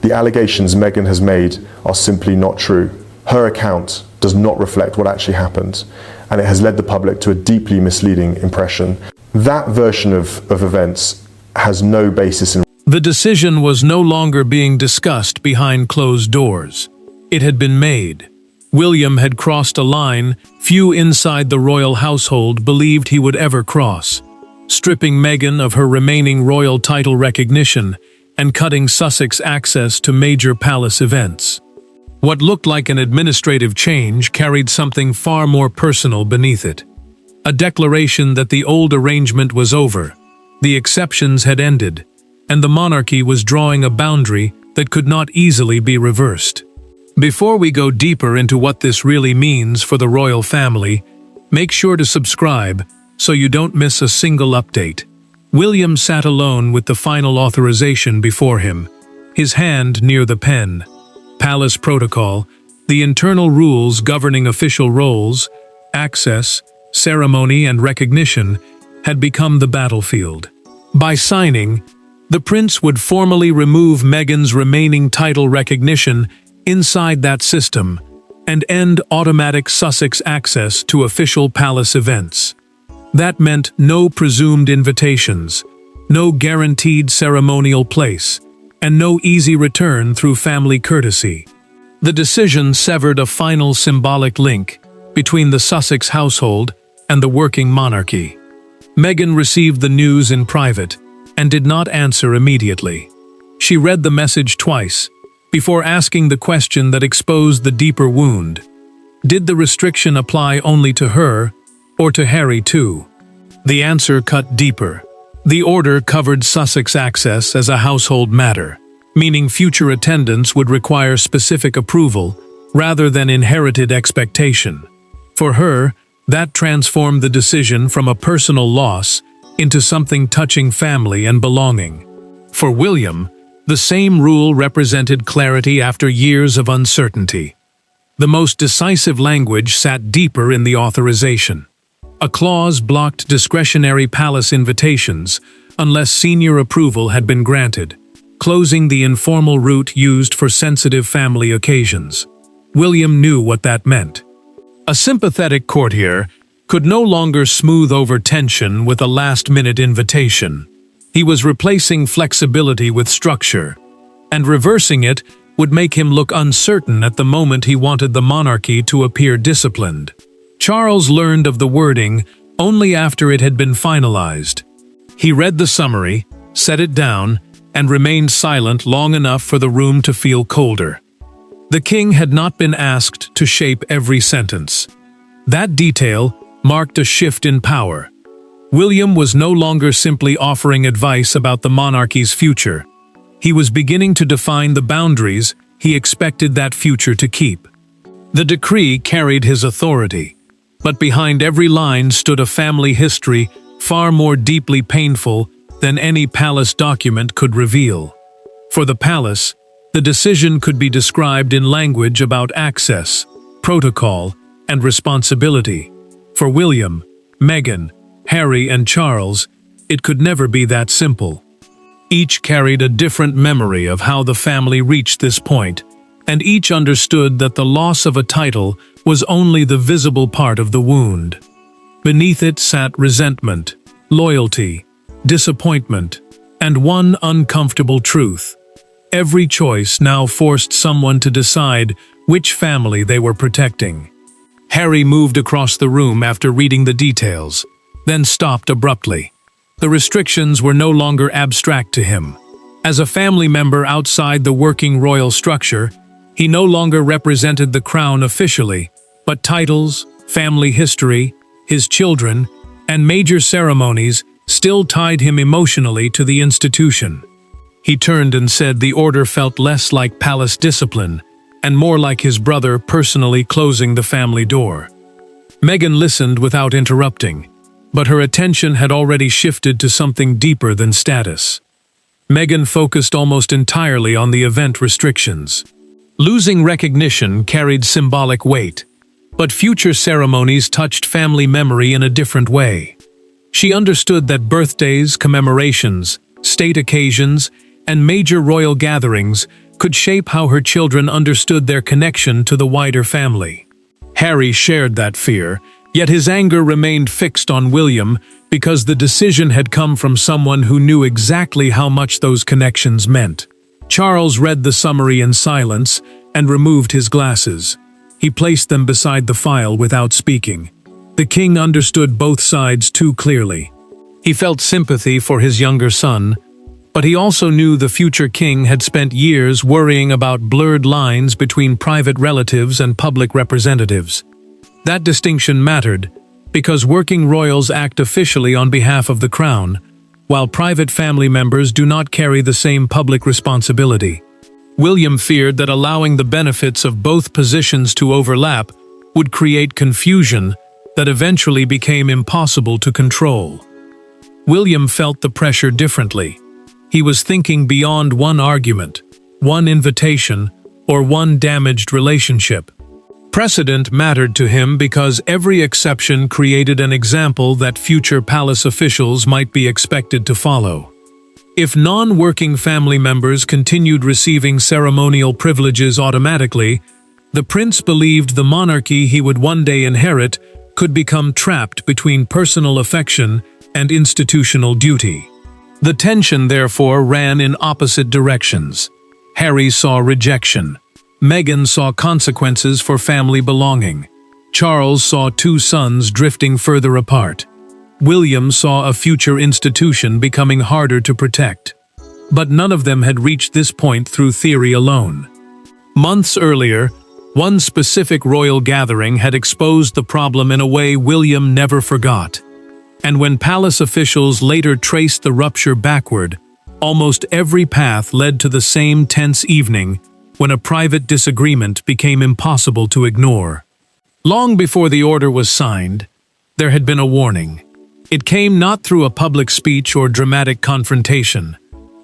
The allegations Meghan has made are simply not true. Her account does not reflect what actually happened, and it has led the public to a deeply misleading impression. That version of events has no basis in. The decision was no longer being discussed behind closed doors. It had been made. William had crossed a line few inside the royal household believed he would ever cross, stripping Meghan of her remaining royal title recognition and cutting Sussex access to major palace events. What looked like an administrative change carried something far more personal beneath it. A declaration that the old arrangement was over, the exceptions had ended, and the monarchy was drawing a boundary that could not easily be reversed. Before we go deeper into what this really means for the royal family, make sure to subscribe so you don't miss a single update. William sat alone with the final authorization before him, his hand near the pen. Palace protocol, the internal rules governing official roles, access, ceremony, and recognition had become the battlefield. By signing, the prince would formally remove Meghan's remaining title recognition inside that system and end automatic Sussex access to official palace events. That meant no presumed invitations, no guaranteed ceremonial place, and no easy return through family courtesy. The decision severed a final symbolic link between the Sussex household and the working monarchy. Meghan received the news in private and did not answer immediately. She read the message twice before asking the question that exposed the deeper wound. Did the restriction apply only to her, or to Harry too? The answer cut deeper. The order covered Sussex access as a household matter, meaning future attendance would require specific approval rather than inherited expectation. For her, that transformed the decision from a personal loss into something touching family and belonging. For William, the same rule represented clarity after years of uncertainty. The most decisive language sat deeper in the authorization. A clause blocked discretionary palace invitations unless senior approval had been granted, closing the informal route used for sensitive family occasions. William knew what that meant. A sympathetic courtier could no longer smooth over tension with a last-minute invitation. He was replacing flexibility with structure, and reversing it would make him look uncertain at the moment he wanted the monarchy to appear disciplined. Charles learned of the wording only after it had been finalized. He read the summary, set it down, and remained silent long enough for the room to feel colder. The king had not been asked to shape every sentence. That detail marked a shift in power. William was no longer simply offering advice about the monarchy's future. He was beginning to define the boundaries he expected that future to keep. The decree carried his authority, but behind every line stood a family history far more deeply painful than any palace document could reveal. For the palace, the decision could be described in language about access, protocol, and responsibility. For William, Meghan, Harry, and Charles, it could never be that simple. Each carried a different memory of how the family reached this point, and each understood that the loss of a title was only the visible part of the wound. Beneath it sat resentment, loyalty, disappointment, and one uncomfortable truth. Every choice now forced someone to decide which family they were protecting. Harry moved across the room after reading the details, then stopped abruptly. The restrictions were no longer abstract to him. As a family member outside the working royal structure, he no longer represented the crown officially, but titles, family history, his children, and major ceremonies still tied him emotionally to the institution. He turned and said the order felt less like palace discipline and more like his brother personally closing the family door. Meghan listened without interrupting, but her attention had already shifted to something deeper than status. Meghan focused almost entirely on the event restrictions. Losing recognition carried symbolic weight, but future ceremonies touched family memory in a different way. She understood that birthdays, commemorations, state occasions, and major royal gatherings could shape how her children understood their connection to the wider family. Harry shared that fear, yet his anger remained fixed on William because the decision had come from someone who knew exactly how much those connections meant. Charles read the summary in silence and removed his glasses. He placed them beside the file without speaking. The king understood both sides too clearly. He felt sympathy for his younger son, but he also knew the future king had spent years worrying about blurred lines between private relatives and public representatives. That distinction mattered because working royals act officially on behalf of the crown, while private family members do not carry the same public responsibility. William feared that allowing the benefits of both positions to overlap would create confusion that eventually became impossible to control. William felt the pressure differently. He was thinking beyond one argument, one invitation, or one damaged relationship. Precedent mattered to him because every exception created an example that future palace officials might be expected to follow. If non-working family members continued receiving ceremonial privileges automatically, the prince believed the monarchy he would one day inherit could become trapped between personal affection and institutional duty. The tension, therefore, ran in opposite directions. Harry saw rejection. Meghan saw consequences for family belonging. Charles saw two sons drifting further apart. William saw a future institution becoming harder to protect. But none of them had reached this point through theory alone. Months earlier, one specific royal gathering had exposed the problem in a way William never forgot. And when palace officials later traced the rupture backward, almost every path led to the same tense evening when a private disagreement became impossible to ignore. Long before the order was signed, there had been a warning. It came not through a public speech or dramatic confrontation,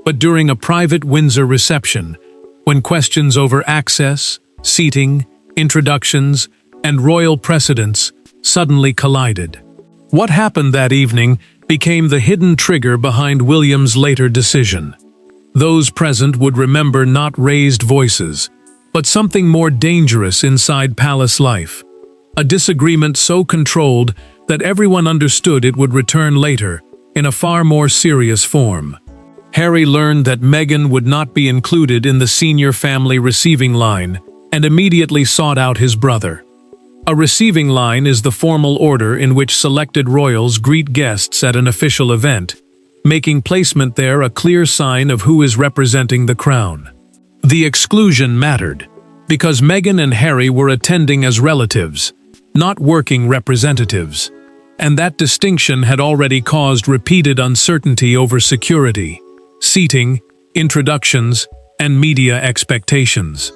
but during a private Windsor reception, when questions over access, seating, introductions, and royal precedents suddenly collided. What happened that evening became the hidden trigger behind William's later decision. Those present would remember not raised voices, but something more dangerous inside palace life. A disagreement so controlled that everyone understood it would return later, in a far more serious form. Harry learned that Meghan would not be included in the senior family receiving line, and immediately sought out his brother. A receiving line is the formal order in which selected royals greet guests at an official event, making placement there a clear sign of who is representing the crown. The exclusion mattered, because Meghan and Harry were attending as relatives, not working representatives, and that distinction had already caused repeated uncertainty over security, seating, introductions, and media expectations.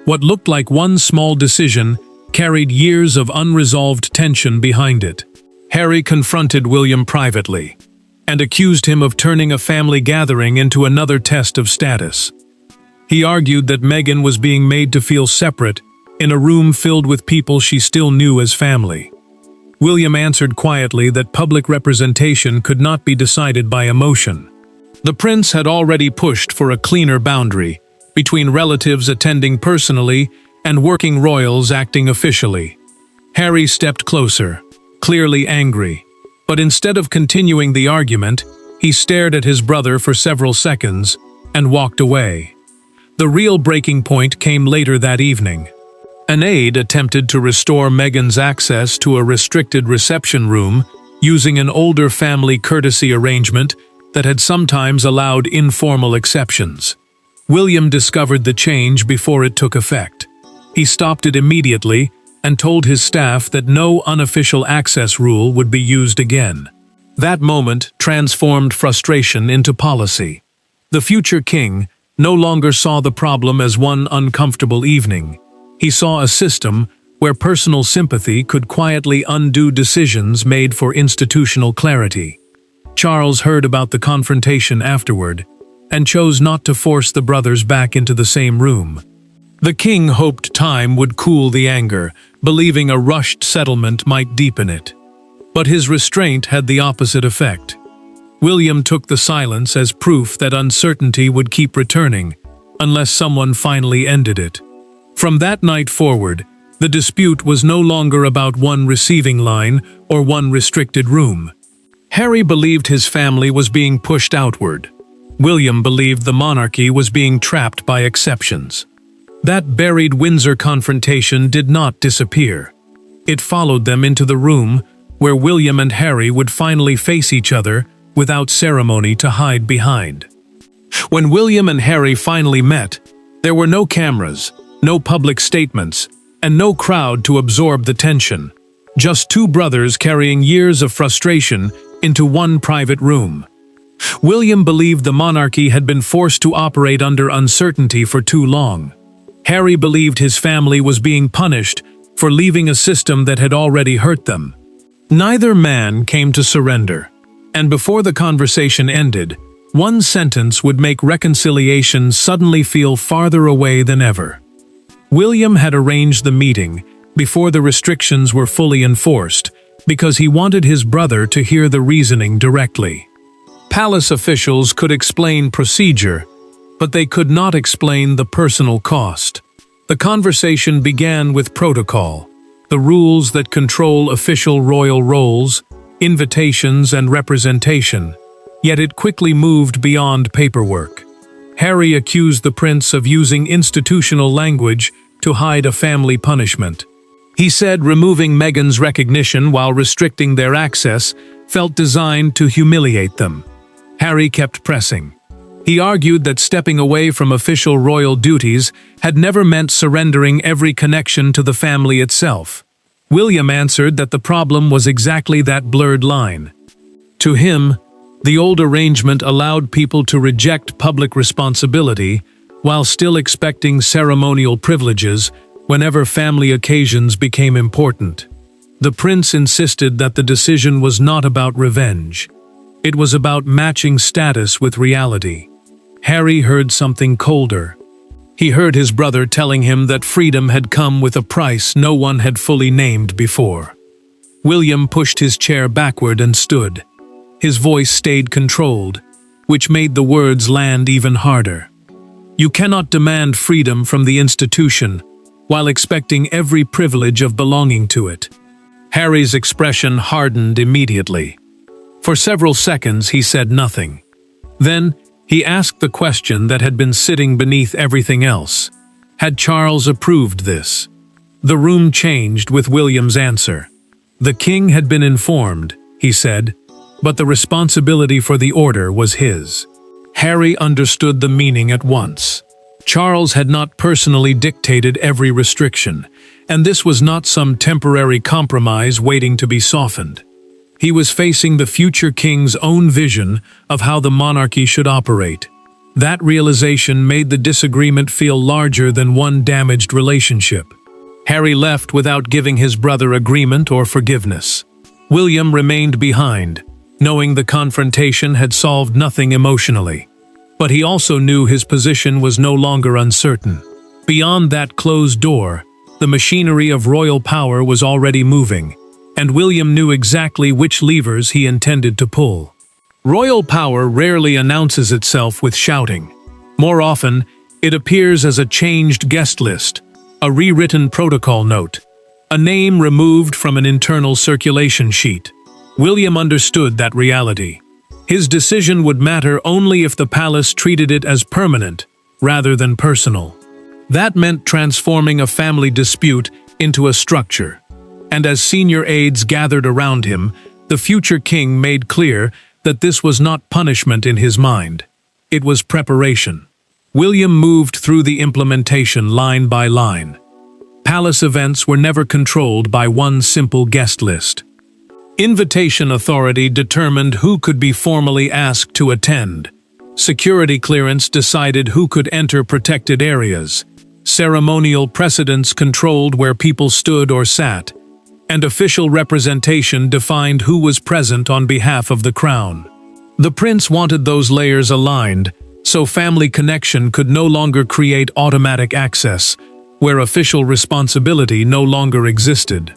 What looked like one small decision carried years of unresolved tension behind it. Harry confronted William privately and accused him of turning a family gathering into another test of status. He argued that Meghan was being made to feel separate in a room filled with people she still knew as family. William answered quietly that public representation could not be decided by emotion. The prince had already pushed for a cleaner boundary between relatives attending personally and working royals acting officially. Harry stepped closer, clearly angry, but instead of continuing the argument, he stared at his brother for several seconds and walked away. The real breaking point came later that evening. An aide attempted to restore Meghan's access to a restricted reception room using an older family courtesy arrangement that had sometimes allowed informal exceptions. William discovered the change before it took effect. He stopped it immediately and told his staff that no unofficial access rule would be used again. That moment transformed frustration into policy. The future king no longer saw the problem as one uncomfortable evening. He saw a system where personal sympathy could quietly undo decisions made for institutional clarity. Charles heard about the confrontation afterward and chose not to force the brothers back into the same room. The king hoped time would cool the anger, believing a rushed settlement might deepen it. But his restraint had the opposite effect. William took the silence as proof that uncertainty would keep returning, unless someone finally ended it. From that night forward, the dispute was no longer about one receiving line or one restricted room. Harry believed his family was being pushed outward. William believed the monarchy was being trapped by exceptions. That buried Windsor confrontation did not disappear. It followed them into the room where William and Harry would finally face each other without ceremony to hide behind. When William and Harry finally met, there were no cameras, no public statements, and no crowd to absorb the tension. Just two brothers carrying years of frustration into one private room. William believed the monarchy had been forced to operate under uncertainty for too long. Harry believed his family was being punished for leaving a system that had already hurt them. Neither man came to surrender, and before the conversation ended, one sentence would make reconciliation suddenly feel farther away than ever. William had arranged the meeting before the restrictions were fully enforced because he wanted his brother to hear the reasoning directly. Palace officials could explain procedure, but they could not explain the personal cost. The conversation began with protocol, the rules that control official royal roles, invitations, and representation, yet it quickly moved beyond paperwork. Harry accused the prince of using institutional language to hide a family punishment. He said removing Meghan's recognition while restricting their access felt designed to humiliate them. Harry kept pressing. He argued that stepping away from official royal duties had never meant surrendering every connection to the family itself. William answered that the problem was exactly that blurred line. To him, the old arrangement allowed people to reject public responsibility while still expecting ceremonial privileges whenever family occasions became important. The prince insisted that the decision was not about revenge. It was about matching status with reality. Harry heard something colder. He heard his brother telling him that freedom had come with a price no one had fully named before. William pushed his chair backward and stood. His voice stayed controlled, which made the words land even harder. You cannot demand freedom from the institution while expecting every privilege of belonging to it. Harry's expression hardened immediately. For several seconds he said nothing. Then he asked the question that had been sitting beneath everything else. Had Charles approved this? The room changed with William's answer. The king had been informed, he said, but the responsibility for the order was his. Harry understood the meaning at once. Charles had not personally dictated every restriction, and this was not some temporary compromise waiting to be softened. He was facing the future king's own vision of how the monarchy should operate. That realization made the disagreement feel larger than one damaged relationship. Harry left without giving his brother agreement or forgiveness. William remained behind, knowing the confrontation had solved nothing emotionally. But he also knew his position was no longer uncertain. Beyond that closed door, the machinery of royal power was already moving, and William knew exactly which levers he intended to pull. Royal power rarely announces itself with shouting. More often, it appears as a changed guest list, a rewritten protocol note, a name removed from an internal circulation sheet. William understood that reality. His decision would matter only if the palace treated it as permanent, rather than personal. That meant transforming a family dispute into a structure. And as senior aides gathered around him, the future king made clear that this was not punishment in his mind. It was preparation. William moved through the implementation line by line. Palace events were never controlled by one simple guest list. Invitation authority determined who could be formally asked to attend. Security clearance decided who could enter protected areas. Ceremonial precedence controlled where people stood or sat. And official representation defined who was present on behalf of the crown. The prince wanted those layers aligned, so family connection could no longer create automatic access, where official responsibility no longer existed.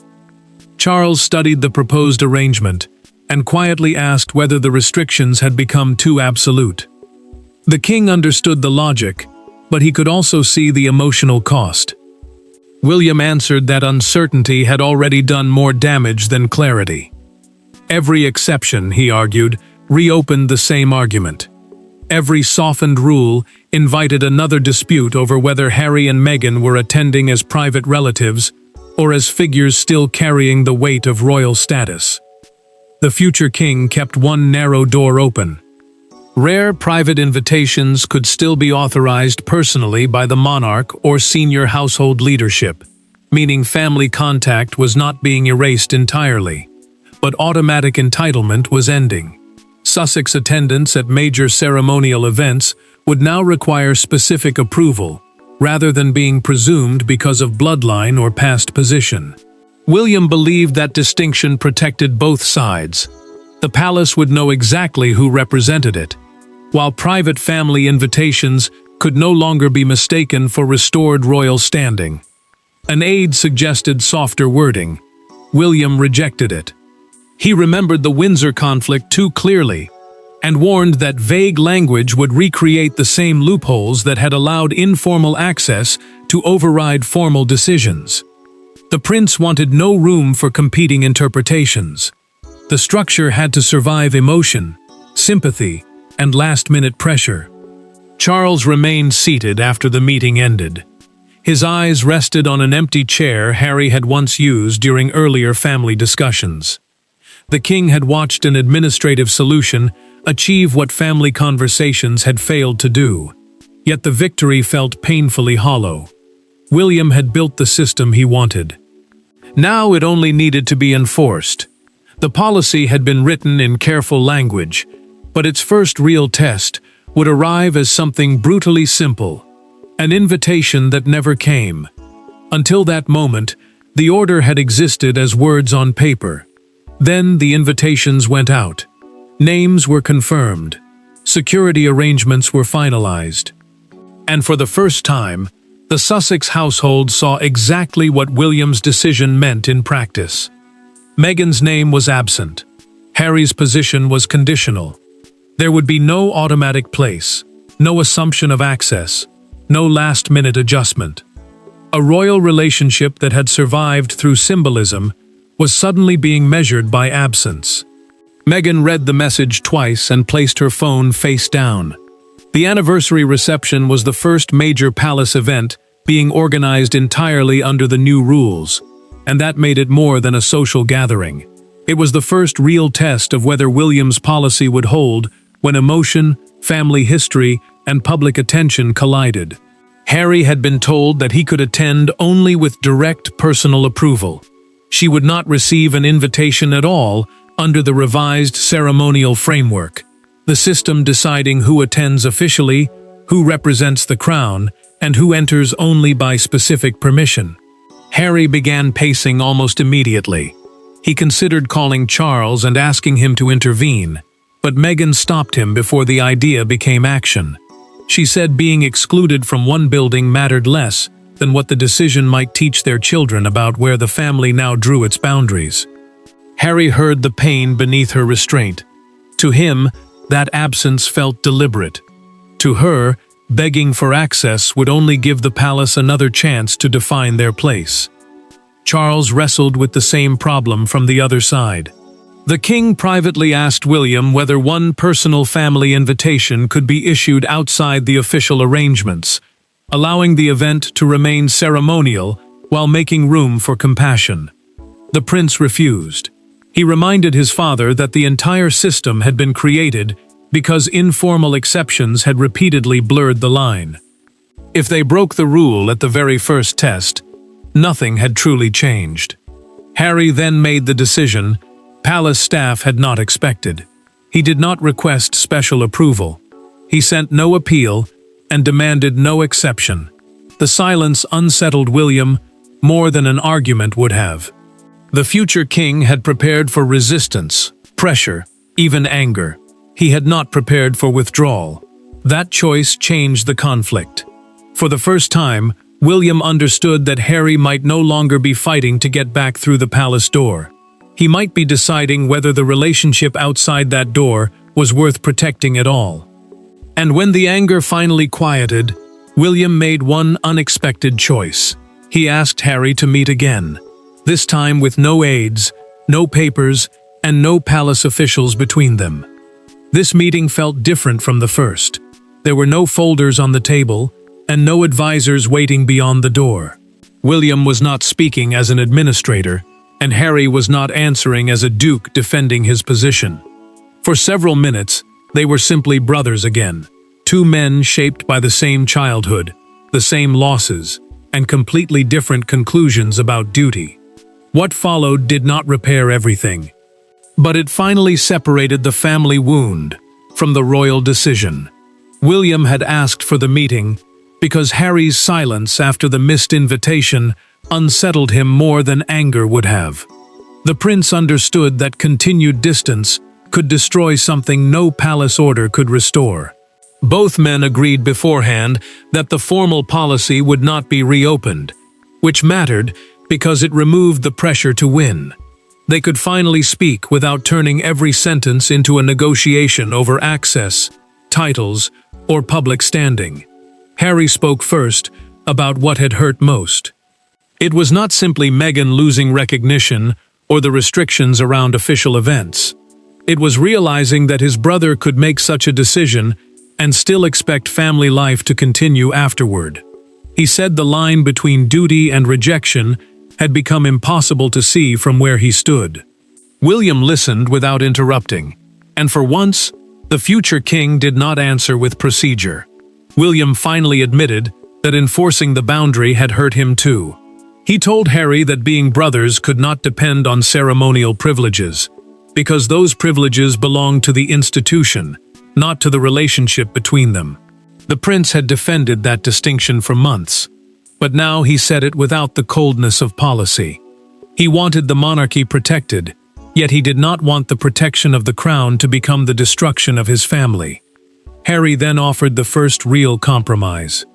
Charles studied the proposed arrangement, and quietly asked whether the restrictions had become too absolute. The king understood the logic, but he could also see the emotional cost. William answered that uncertainty had already done more damage than clarity. Every exception, he argued, reopened the same argument. Every softened rule invited another dispute over whether Harry and Meghan were attending as private relatives or as figures still carrying the weight of royal status. The future king kept one narrow door open. Rare private invitations could still be authorized personally by the monarch or senior household leadership, meaning family contact was not being erased entirely, but automatic entitlement was ending. Sussex attendance at major ceremonial events would now require specific approval, rather than being presumed because of bloodline or past position. William believed that distinction protected both sides. The palace would know exactly who represented it, while private family invitations could no longer be mistaken for restored royal standing. An aide suggested softer wording. William rejected it. He remembered the Windsor conflict too clearly, and warned that vague language would recreate the same loopholes that had allowed informal access to override formal decisions. The prince wanted no room for competing interpretations. The structure had to survive emotion, sympathy, and last-minute pressure. Charles remained seated after the meeting ended. His eyes rested on an empty chair Harry had once used during earlier family discussions. The king had watched an administrative solution achieve what family conversations had failed to do. Yet the victory felt painfully hollow. William had built the system he wanted. Now it only needed to be enforced. The policy had been written in careful language, but its first real test would arrive as something brutally simple, an invitation that never came. Until that moment, the order had existed as words on paper. Then the invitations went out. Names were confirmed. Security arrangements were finalized. And for the first time, the Sussex household saw exactly what William's decision meant in practice. Meghan's name was absent. Harry's position was conditional. There would be no automatic place, no assumption of access, no last-minute adjustment. A royal relationship that had survived through symbolism was suddenly being measured by absence. Meghan read the message twice and placed her phone face down. The anniversary reception was the first major palace event being organized entirely under the new rules, and that made it more than a social gathering. It was the first real test of whether William's policy would hold when emotion, family history, and public attention collided. Harry had been told that he could attend only with direct personal approval. She would not receive an invitation at all under the revised ceremonial framework, the system deciding who attends officially, who represents the crown, and who enters only by specific permission. Harry began pacing almost immediately. He considered calling Charles and asking him to intervene, but Meghan stopped him before the idea became action. She said being excluded from one building mattered less than what the decision might teach their children about where the family now drew its boundaries. Harry heard the pain beneath her restraint. To him, that absence felt deliberate. To her, begging for access would only give the palace another chance to define their place. Charles wrestled with the same problem from the other side. The king privately asked William whether one personal family invitation could be issued outside the official arrangements, allowing the event to remain ceremonial while making room for compassion. The prince refused. He reminded his father that the entire system had been created because informal exceptions had repeatedly blurred the line. If they broke the rule at the very first test, nothing had truly changed. Harry then made the decision palace staff had not expected. He did not request special approval. He sent no appeal and demanded no exception. The silence unsettled William more than an argument would have. The future king had prepared for resistance, pressure, even anger. He had not prepared for withdrawal. That choice changed the conflict. For the first time, William understood that Harry might no longer be fighting to get back through the palace door. He might be deciding whether the relationship outside that door was worth protecting at all. And when the anger finally quieted, William made one unexpected choice. He asked Harry to meet again, this time with no aides, no papers, and no palace officials between them. This meeting felt different from the first. There were no folders on the table, and no advisors waiting beyond the door. William was not speaking as an administrator, and Harry was not answering as a duke defending his position. For several minutes, they were simply brothers again, two men shaped by the same childhood, the same losses, and completely different conclusions about duty. What followed did not repair everything, but it finally separated the family wound from the royal decision. William had asked for the meeting because Harry's silence after the missed invitation unsettled him more than anger would have. The prince understood that continued distance could destroy something no palace order could restore. Both men agreed beforehand that the formal policy would not be reopened, which mattered because it removed the pressure to win. They could finally speak without turning every sentence into a negotiation over access, titles, or public standing. Harry spoke first about what had hurt most. It was not simply Meghan losing recognition or the restrictions around official events. It was realizing that his brother could make such a decision and still expect family life to continue afterward. He said the line between duty and rejection had become impossible to see from where he stood. William listened without interrupting, and for once, the future king did not answer with procedure. William finally admitted that enforcing the boundary had hurt him too. He told Harry that being brothers could not depend on ceremonial privileges, because those privileges belonged to the institution, not to the relationship between them. The prince had defended that distinction for months, but now he said it without the coldness of policy. He wanted the monarchy protected, yet he did not want the protection of the crown to become the destruction of his family. Harry then offered the first real compromise.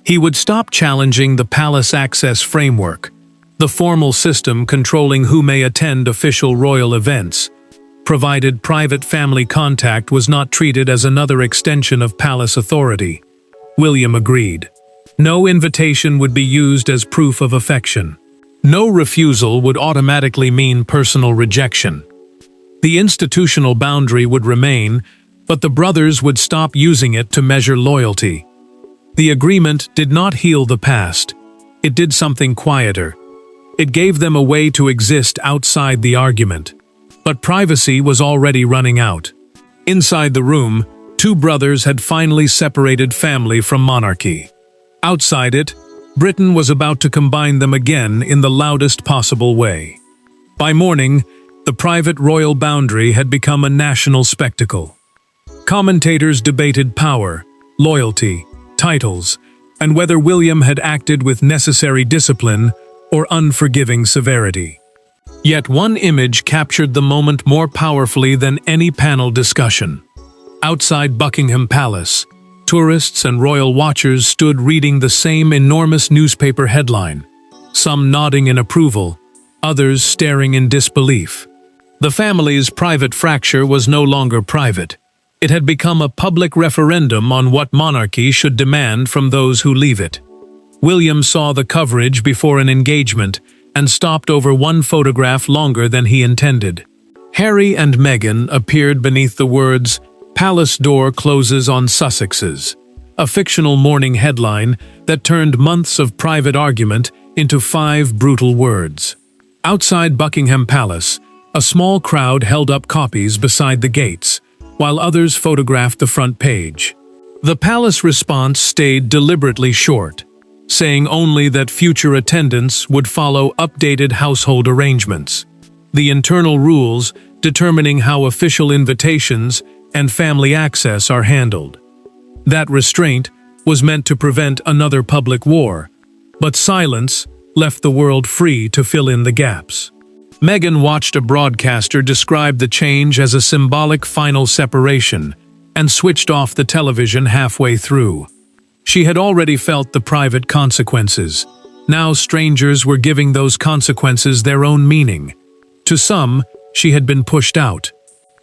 He would stop challenging the palace access framework, the formal system controlling who may attend official royal events, provided private family contact was not treated as another extension of palace authority. William agreed. No invitation would be used as proof of affection. No refusal would automatically mean personal rejection. The institutional boundary would remain, but the brothers would stop using it to measure loyalty. The agreement did not heal the past. It did something quieter. It gave them a way to exist outside the argument. But privacy was already running out. Inside the room, two brothers had finally separated family from monarchy. Outside it, Britain was about to combine them again in the loudest possible way. By morning, the private royal boundary had become a national spectacle. Commentators debated power, loyalty, titles, and whether William had acted with necessary discipline or unforgiving severity. Yet one image captured the moment more powerfully than any panel discussion. Outside Buckingham Palace, tourists and royal watchers stood reading the same enormous newspaper headline, some nodding in approval, others staring in disbelief. The family's private fracture was no longer private. It had become a public referendum on what monarchy should demand from those who leave it. William saw the coverage before an engagement and stopped over one photograph longer than he intended. Harry and Meghan appeared beneath the words, "Palace door closes on Sussexes," a fictional morning headline that turned months of private argument into 5 brutal words. Outside Buckingham Palace, a small crowd held up copies beside the gates, while others photographed the front page. The palace response stayed deliberately short, saying only that future attendance would follow updated household arrangements, the internal rules determining how official invitations and family access are handled. That restraint was meant to prevent another public war, but silence left the world free to fill in the gaps. Meghan watched a broadcaster describe the change as a symbolic final separation and switched off the television halfway through. She had already felt the private consequences. Now strangers were giving those consequences their own meaning. To some, she had been pushed out.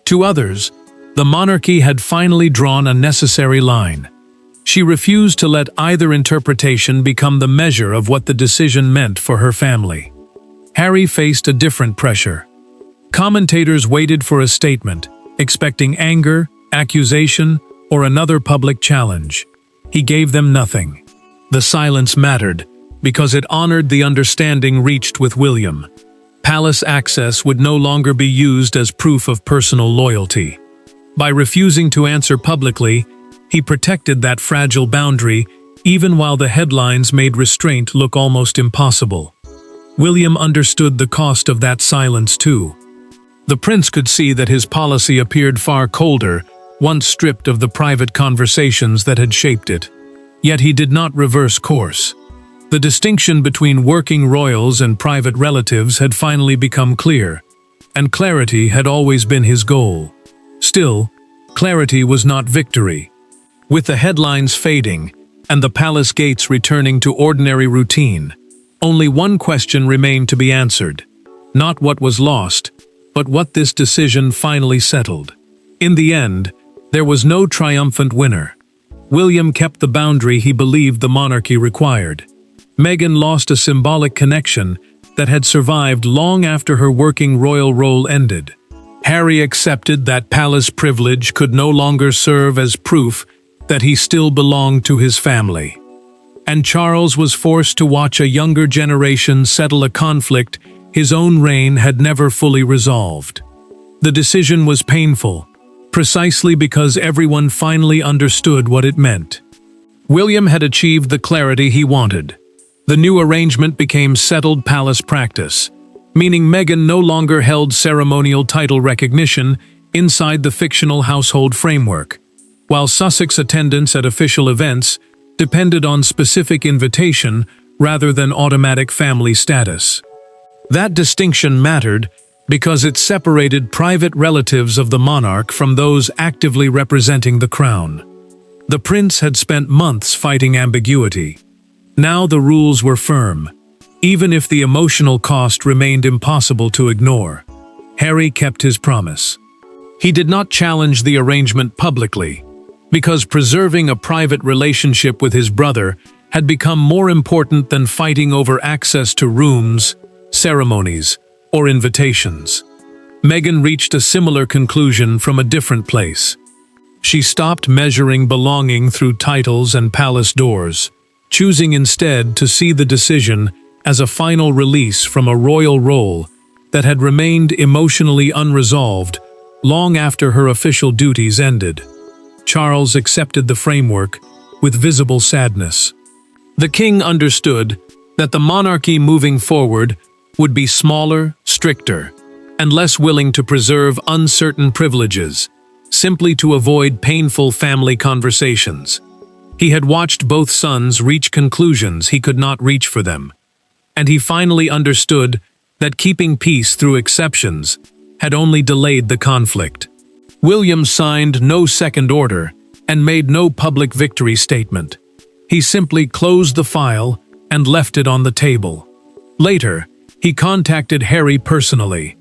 To others, the monarchy had finally drawn a necessary line. She refused to let either interpretation become the measure of what the decision meant for her family. Harry faced a different pressure. Commentators waited for a statement, expecting anger, accusation, or another public challenge. He gave them nothing. The silence mattered, because it honored the understanding reached with William. Palace access would no longer be used as proof of personal loyalty. By refusing to answer publicly, he protected that fragile boundary, even while the headlines made restraint look almost impossible. William understood the cost of that silence too. The prince could see that his policy appeared far colder, once stripped of the private conversations that had shaped it. Yet he did not reverse course. The distinction between working royals and private relatives had finally become clear, and clarity had always been his goal. Still, clarity was not victory. With the headlines fading and the palace gates returning to ordinary routine, only one question remained to be answered. Not what was lost, but what this decision finally settled. In the end, there was no triumphant winner. William kept the boundary he believed the monarchy required. Meghan lost a symbolic connection that had survived long after her working royal role ended. Harry accepted that palace privilege could no longer serve as proof that he still belonged to his family. And Charles was forced to watch a younger generation settle a conflict his own reign had never fully resolved. The decision was painful, precisely because everyone finally understood what it meant. William had achieved the clarity he wanted. The new arrangement became settled palace practice, meaning Meghan no longer held ceremonial title recognition inside the fictional household framework, while Sussex attendance at official events depended on specific invitation rather than automatic family status. That distinction mattered because it separated private relatives of the monarch from those actively representing the crown. The prince had spent months fighting ambiguity. Now the rules were firm, even if the emotional cost remained impossible to ignore. Harry kept his promise. He did not challenge the arrangement publicly, because preserving a private relationship with his brother had become more important than fighting over access to rooms, ceremonies, or invitations. Meghan reached a similar conclusion from a different place. She stopped measuring belonging through titles and palace doors, choosing instead to see the decision as a final release from a royal role that had remained emotionally unresolved long after her official duties ended. Charles accepted the framework with visible sadness. The king understood that the monarchy moving forward would be smaller, stricter, and less willing to preserve uncertain privileges, simply to avoid painful family conversations. He had watched both sons reach conclusions he could not reach for them, and he finally understood that keeping peace through exceptions had only delayed the conflict. William signed no second order and made no public victory statement. He simply closed the file and left it on the table. Later, he contacted Harry personally,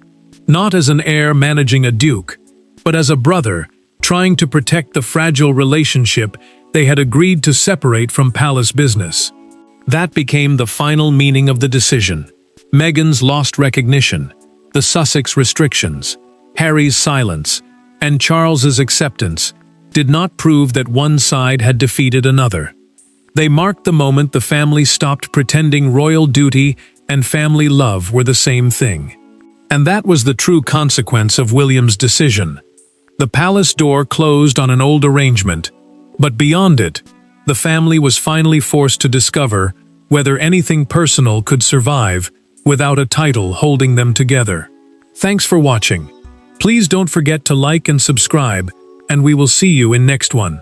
not as an heir managing a duke, but as a brother trying to protect the fragile relationship they had agreed to separate from palace business. That became the final meaning of the decision. Meghan's lost recognition, the Sussex restrictions, Harry's silence, and Charles's acceptance did not prove that one side had defeated another. They marked the moment the family stopped pretending royal duty and family love were the same thing. And that was the true consequence of William's decision. The palace door closed on an old arrangement, but beyond it, the family was finally forced to discover whether anything personal could survive without a title holding them together. Thanks for watching. Please don't forget to like and subscribe, and we will see you in next one.